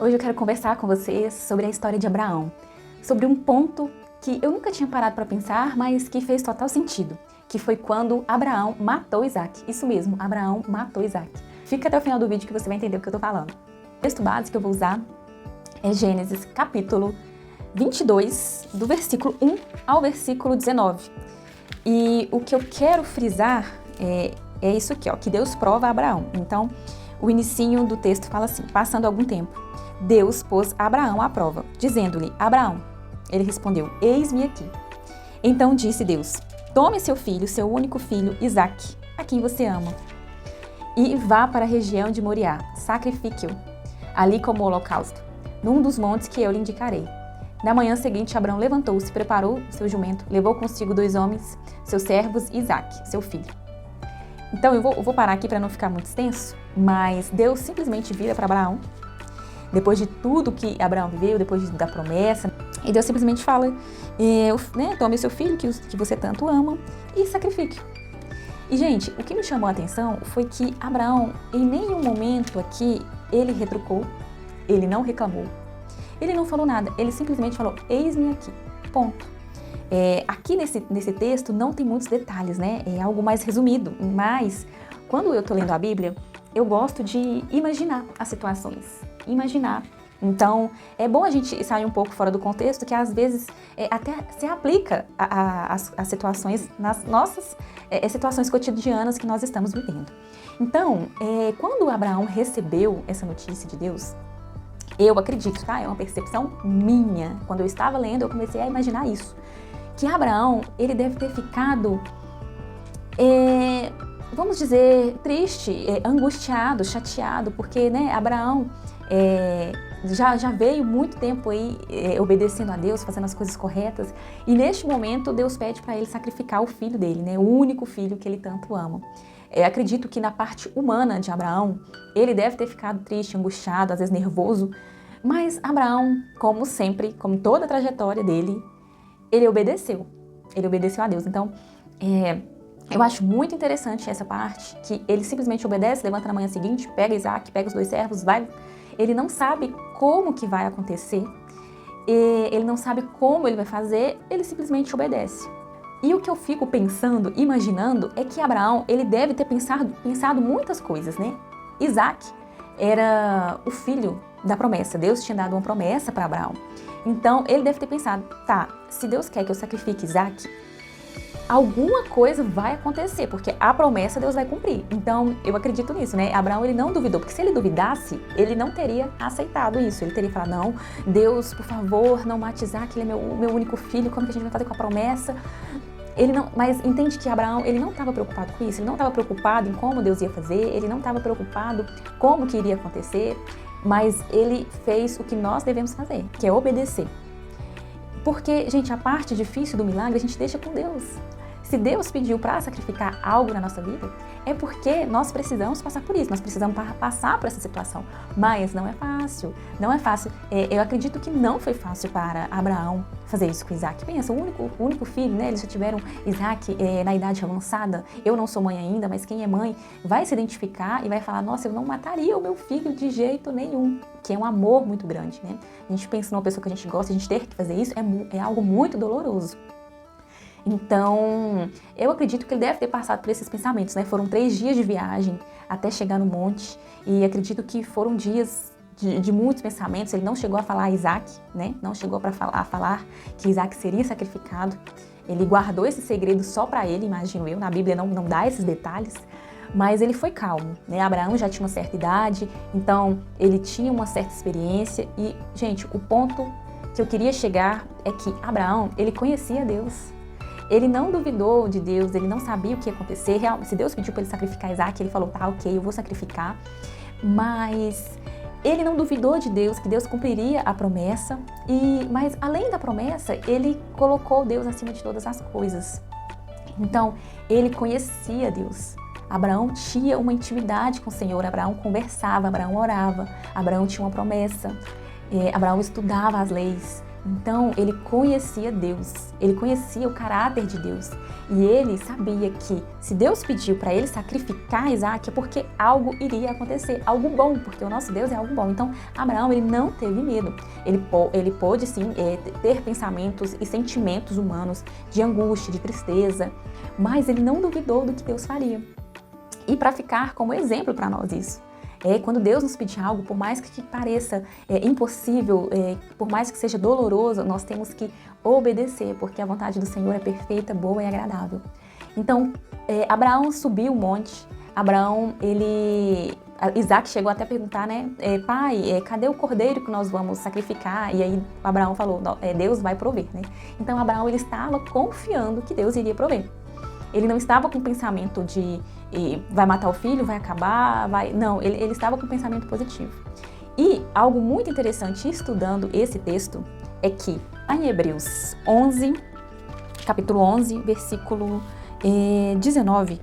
Hoje eu quero conversar com vocês sobre a história de Abraão, sobre um ponto que eu nunca tinha parado para pensar, mas que fez total sentido, que foi quando Abraão matou Isaac. Isso mesmo, Abraão matou Isaac. Fica até o final do vídeo que você vai entender o que eu tô falando. O texto base que eu vou usar é Gênesis capítulo 22, do versículo 1 ao versículo 19. E o que eu quero frisar é isso aqui, ó, que Deus prova a Abraão. Então, o inicinho do texto fala assim: passando algum tempo, Deus pôs Abraão à prova, dizendo-lhe: Abraão. Ele respondeu: eis-me aqui. Então disse Deus: tome seu filho, seu único filho, Isaque, a quem você ama, e vá para a região de Moriá, sacrifique-o ali como holocausto, num dos montes que eu lhe indicarei. Na manhã seguinte, Abraão levantou-se, preparou o seu jumento, levou consigo 2 homens, seus servos, e Isaque, seu filho. Então eu vou parar aqui para não ficar muito extenso, mas Deus simplesmente vira para Abraão, depois de tudo que Abraão viveu, depois da promessa, e Deus simplesmente fala: tome seu filho que você tanto ama e sacrifique-o. E, gente, o que me chamou a atenção foi que Abraão, em nenhum momento aqui, ele retrucou, ele não reclamou, ele não falou nada, ele simplesmente falou: eis-me aqui, ponto. Aqui nesse texto não tem muitos detalhes, né? É algo mais resumido, mas quando eu tô lendo a Bíblia, eu gosto de imaginar as situações, imaginar. Então, é bom a gente sair um pouco fora do contexto, que às vezes até se aplica às situações, nas nossas situações cotidianas que nós estamos vivendo. Então, quando Abraão recebeu essa notícia de Deus, eu acredito, tá? É uma percepção minha. Quando eu estava lendo, eu comecei a imaginar isso. Que Abraão, ele deve ter ficado, vamos dizer, triste, angustiado, chateado, porque, né, Abraão já veio muito tempo aí obedecendo a Deus, fazendo as coisas corretas, e neste momento Deus pede para ele sacrificar o filho dele, né, o único filho que ele tanto ama. Acredito que na parte humana de Abraão, ele deve ter ficado triste, angustiado, às vezes nervoso, mas Abraão, como sempre, como toda a trajetória dele, ele obedeceu a Deus. Então, eu acho muito interessante essa parte, que ele simplesmente obedece, levanta na manhã seguinte, pega Isaque, pega os 2 servos, vai. Ele não sabe como que vai acontecer, ele não sabe como ele vai fazer, ele simplesmente obedece. E o que eu fico pensando, imaginando, é que Abraão, ele deve ter pensado muitas coisas, né? Isaque era o filho da promessa, Deus tinha dado uma promessa para Abraão. Então, ele deve ter pensado: tá, se Deus quer que eu sacrifique Isaque, alguma coisa vai acontecer, porque a promessa Deus vai cumprir. Então, eu acredito nisso, né? Abraão, ele não duvidou, porque se ele duvidasse, ele não teria aceitado isso. Ele teria falado: não, Deus, por favor, não mate Isaque, ele é meu único filho, como que a gente vai fazer com a promessa? Ele não, mas entende que Abraão, ele não estava preocupado com isso, ele não estava preocupado em como Deus ia fazer, ele não estava preocupado como que iria acontecer, mas ele fez o que nós devemos fazer, que é obedecer. Porque, gente, a parte difícil do milagre a gente deixa com Deus. Se Deus pediu para sacrificar algo na nossa vida, é porque nós precisamos passar por isso, nós precisamos passar por essa situação. Mas não é fácil, não é fácil. Eu acredito que não foi fácil para Abraão fazer isso com Isaque. Pensa, o único filho, né? Eles já tiveram Isaque na idade avançada. Eu não sou mãe ainda, mas quem é mãe vai se identificar e vai falar: nossa, eu não mataria o meu filho de jeito nenhum. Que é um amor muito grande, né? A gente pensa numa pessoa que a gente gosta, a gente ter que fazer isso é algo muito doloroso. Então, eu acredito que ele deve ter passado por esses pensamentos, né? Foram 3 dias de viagem até chegar no monte, e acredito que foram dias de muitos pensamentos. Ele não chegou a falar a Isaque, né? Não chegou a falar que Isaque seria sacrificado. Ele guardou esse segredo só para ele, imagino eu. Na Bíblia não dá esses detalhes, mas ele foi calmo, né? Abraão já tinha uma certa idade, então ele tinha uma certa experiência. E, gente, o ponto que eu queria chegar é que Abraão, ele conhecia Deus. Ele não duvidou de Deus, ele não sabia o que ia acontecer. Se Deus pediu para ele sacrificar Isaque, ele falou: tá, ok, eu vou sacrificar. Mas ele não duvidou de Deus, que Deus cumpriria a promessa. Mas além da promessa, ele colocou Deus acima de todas as coisas. Então, ele conhecia Deus. Abraão tinha uma intimidade com o Senhor, Abraão conversava, Abraão orava, Abraão tinha uma promessa, Abraão estudava as leis. Então, ele conhecia Deus, ele conhecia o caráter de Deus. E ele sabia que se Deus pediu para ele sacrificar Isaac, é porque algo iria acontecer, algo bom, porque o nosso Deus é algo bom. Então, Abraão, ele não teve medo. Ele pôde, sim, ter pensamentos e sentimentos humanos de angústia, de tristeza, mas ele não duvidou do que Deus faria. E para ficar como exemplo para nós isso. Quando Deus nos pedir algo, por mais que pareça impossível, por mais que seja doloroso, nós temos que obedecer, porque a vontade do Senhor é perfeita, boa e agradável. Então, Abraão subiu o monte. Isaac chegou até a perguntar, né? Pai, cadê o cordeiro que nós vamos sacrificar? E aí Abraão falou, Deus vai prover, né? Então Abraão, ele estava confiando que Deus iria prover. Ele não estava com o pensamento de vai matar o filho, vai acabar, vai... Não, ele estava com um pensamento positivo. E algo muito interessante estudando esse texto é que em Hebreus 11, capítulo 11, versículo 19,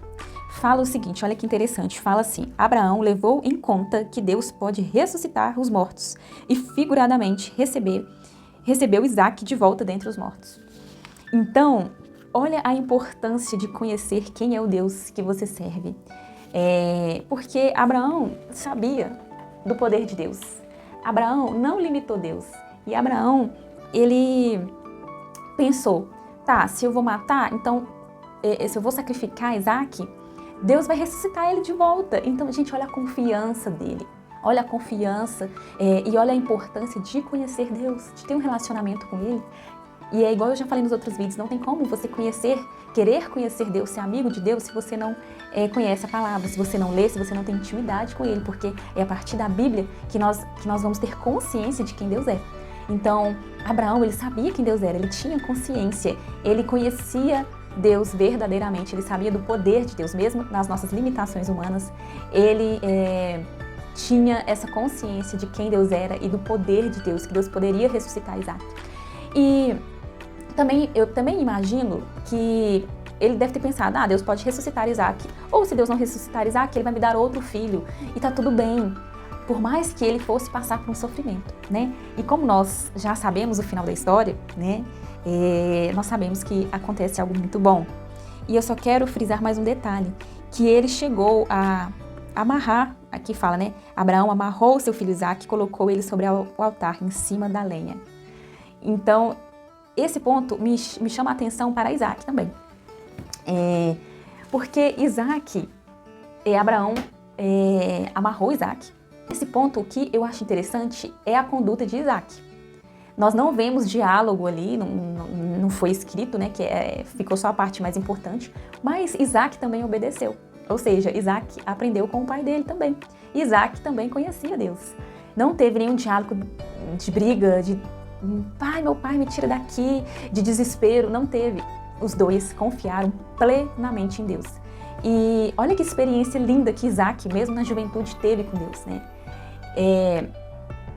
fala o seguinte, olha que interessante, fala assim: Abraão levou em conta que Deus pode ressuscitar os mortos e figuradamente recebeu Isaac de volta dentre os mortos. Então, olha a importância de conhecer quem é o Deus que você serve. Porque Abraão sabia do poder de Deus. Abraão não limitou Deus. E Abraão, ele pensou, se eu vou matar, então, se eu vou sacrificar Isaac, Deus vai ressuscitar ele de volta. Então, gente, olha a confiança dele. Olha a confiança e olha a importância de conhecer Deus, de ter um relacionamento com Ele. E é igual eu já falei nos outros vídeos, não tem como você querer conhecer Deus, ser amigo de Deus, se você não conhece a palavra, se você não lê, se você não tem intimidade com Ele, porque é a partir da Bíblia que nós vamos ter consciência de quem Deus é. Então, Abraão, ele sabia quem Deus era, ele tinha consciência, ele conhecia Deus verdadeiramente, ele sabia do poder de Deus, mesmo nas nossas limitações humanas, ele tinha essa consciência de quem Deus era e do poder de Deus, que Deus poderia ressuscitar Isaac. E eu também imagino que ele deve ter pensado, Deus pode ressuscitar Isaac, ou se Deus não ressuscitar Isaac, ele vai me dar outro filho, e tá tudo bem, por mais que ele fosse passar por um sofrimento, né? E como nós já sabemos o final da história, né? Nós sabemos que acontece algo muito bom. E eu só quero frisar mais um detalhe, que ele chegou a amarrar, aqui fala, né? Abraão amarrou seu filho Isaac e colocou ele sobre o altar, em cima da lenha. Então, esse ponto me chama a atenção para Isaac também. Porque Abraão amarrou Isaac. Esse ponto, o que eu acho interessante é a conduta de Isaac. Nós não vemos diálogo ali, não foi escrito, né, ficou só a parte mais importante, mas Isaac também obedeceu. Ou seja, Isaac aprendeu com o pai dele também. Isaac também conhecia Deus. Não teve nenhum diálogo de briga, de meu pai, me tira daqui, de desespero, não teve. Os dois confiaram plenamente em Deus. E olha que experiência linda que Isaac, mesmo na juventude, teve com Deus, né?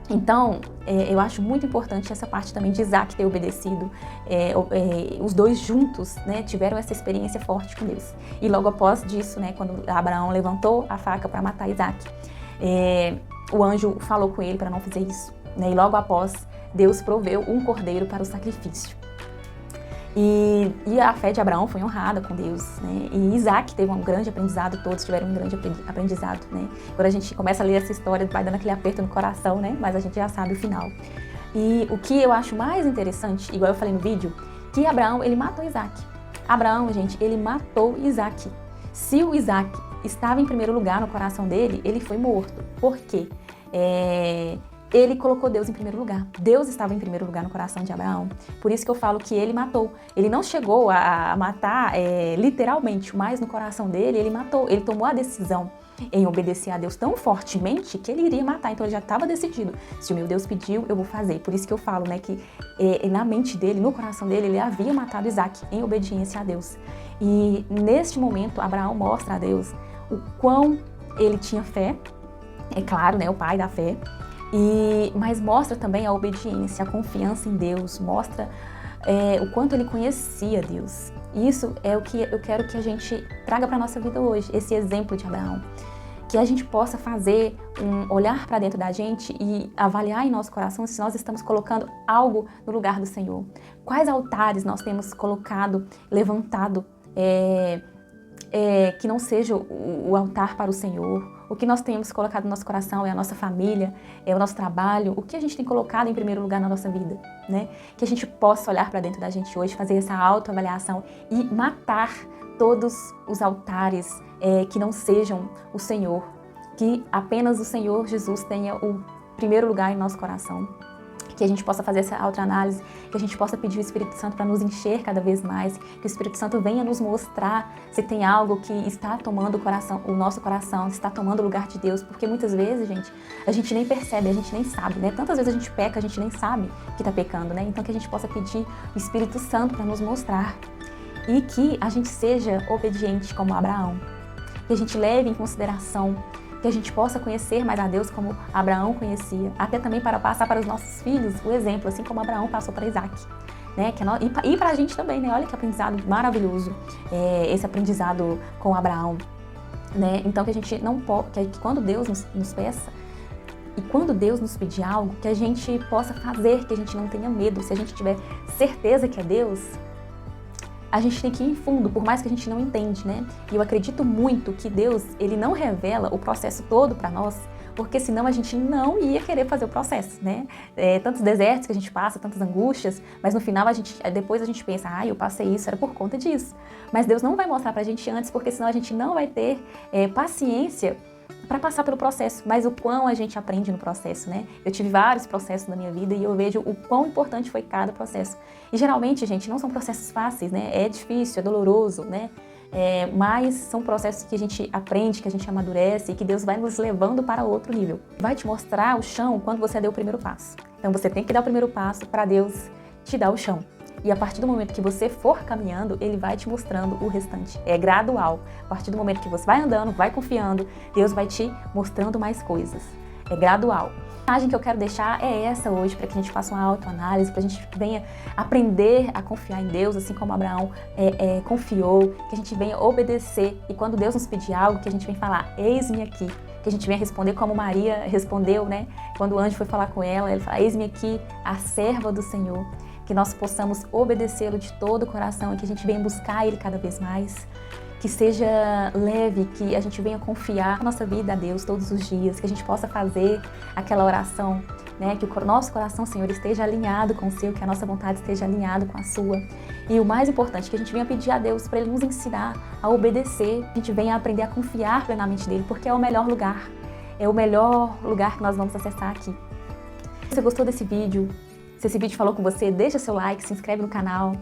Então, eu acho muito importante essa parte também de Isaac ter obedecido. Os dois juntos, né, tiveram essa experiência forte com Deus. E logo após disso, né, quando Abraão levantou a faca para matar Isaac, o anjo falou com ele para não fazer isso, né? E logo após, Deus proveu um cordeiro para o sacrifício. E a fé de Abraão foi honrada com Deus, né? E Isaac teve um grande aprendizado, todos tiveram um grande aprendizado, né? Quando a gente começa a ler essa história, vai dando aquele aperto no coração, né? Mas a gente já sabe o final. E o que eu acho mais interessante, igual eu falei no vídeo, que Abraão, ele matou Isaac. Abraão, gente, ele matou Isaac. Se o Isaac estava em primeiro lugar no coração dele, ele foi morto. Por quê? Ele colocou Deus em primeiro lugar. Deus estava em primeiro lugar no coração de Abraão. Por isso que eu falo que ele matou. Ele não chegou a matar literalmente, mas no coração dele, ele matou. Ele tomou a decisão em obedecer a Deus tão fortemente que ele iria matar. Então ele já estava decidido. Se o meu Deus pediu, eu vou fazer. Por isso que eu falo, né, que na mente dele, no coração dele, ele havia matado Isaac em obediência a Deus. E neste momento, Abraão mostra a Deus o quão ele tinha fé. É claro, né, o pai da fé. Mas mostra também a obediência, a confiança em Deus, mostra o quanto ele conhecia Deus. Isso é o que eu quero que a gente traga para a nossa vida hoje, esse exemplo de Abraão, que a gente possa fazer olhar para dentro da gente e avaliar em nosso coração se nós estamos colocando algo no lugar do Senhor. Quais altares nós temos colocado, levantado, que não seja o altar para o Senhor. O que nós temos colocado no nosso coração é a nossa família, é o nosso trabalho, o que a gente tem colocado em primeiro lugar na nossa vida, né? Que a gente possa olhar para dentro da gente hoje, fazer essa autoavaliação e matar todos os altares que não sejam o Senhor, que apenas o Senhor Jesus tenha o primeiro lugar em nosso coração. Que a gente possa fazer essa autoanálise, que a gente possa pedir o Espírito Santo para nos encher cada vez mais, que o Espírito Santo venha nos mostrar se tem algo que está tomando o nosso coração, se está tomando o lugar de Deus, porque muitas vezes, gente, a gente nem percebe, a gente nem sabe, né? Tantas vezes a gente peca, a gente nem sabe que está pecando, né? Então que a gente possa pedir o Espírito Santo para nos mostrar e que a gente seja obediente como Abraão, que a gente leve em consideração, que a gente possa conhecer mais a Deus como Abraão conhecia, até também para passar para os nossos filhos o exemplo, assim como Abraão passou para Isaac, né? E para a gente também, né? Olha que aprendizado maravilhoso, esse aprendizado com Abraão, né? Então que a gente não pode, que quando Deus nos peça, e quando Deus nos pedir algo, que a gente possa fazer, que a gente não tenha medo, se a gente tiver certeza que é Deus, a gente tem que ir em fundo, por mais que a gente não entende, né? E eu acredito muito que Deus, Ele não revela o processo todo para nós, porque senão a gente não ia querer fazer o processo, né? Tantos desertos que a gente passa, tantas angústias, mas no final depois a gente pensa, eu passei isso, era por conta disso. Mas Deus não vai mostrar pra gente antes, porque senão a gente não vai ter paciência para passar pelo processo, mas o quão a gente aprende no processo, né? Eu tive vários processos na minha vida e eu vejo o quão importante foi cada processo. E geralmente, gente, não são processos fáceis, né? É difícil, é doloroso, né? Mas são processos que a gente aprende, que a gente amadurece e que Deus vai nos levando para outro nível. Vai te mostrar o chão quando você deu o primeiro passo. Então você tem que dar o primeiro passo para Deus te dar o chão. E a partir do momento que você for caminhando, Ele vai te mostrando o restante. É gradual. A partir do momento que você vai andando, vai confiando, Deus vai te mostrando mais coisas. É gradual. A mensagem que eu quero deixar é essa hoje, para que a gente faça uma autoanálise, para a gente venha aprender a confiar em Deus, assim como Abraão confiou, que a gente venha obedecer. E quando Deus nos pedir algo, que a gente venha falar, eis-me aqui. Que a gente venha responder como Maria respondeu, né? Quando o anjo foi falar com ela, ele fala, eis-me aqui, a serva do Senhor. Que nós possamos obedecê-lo de todo o coração e que a gente venha buscar Ele cada vez mais. Que seja leve, que a gente venha confiar na nossa vida a Deus todos os dias, que a gente possa fazer aquela oração, né? Que o nosso coração, Senhor, esteja alinhado com o seu, que a nossa vontade esteja alinhada com a sua. E o mais importante, que a gente venha pedir a Deus para Ele nos ensinar a obedecer, que a gente venha aprender a confiar plenamente nele, porque é o melhor lugar que nós vamos acessar aqui. Se você gostou desse vídeo, se esse vídeo falou com você, deixa seu like, se inscreve no canal.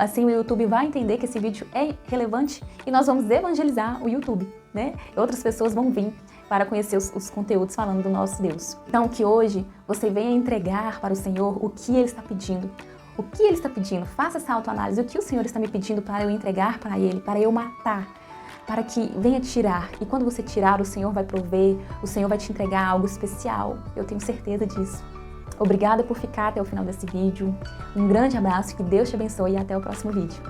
Assim o YouTube vai entender que esse vídeo é relevante e nós vamos evangelizar o YouTube, né? Outras pessoas vão vir para conhecer os conteúdos falando do nosso Deus. Então que hoje você venha entregar para o Senhor o que Ele está pedindo. O que Ele está pedindo? Faça essa autoanálise. O que o Senhor está me pedindo para eu entregar para Ele, para eu matar, para que venha tirar. E quando você tirar, o Senhor vai prover, o Senhor vai te entregar algo especial. Eu tenho certeza disso. Obrigada por ficar até o final desse vídeo. Um grande abraço, que Deus te abençoe e até o próximo vídeo.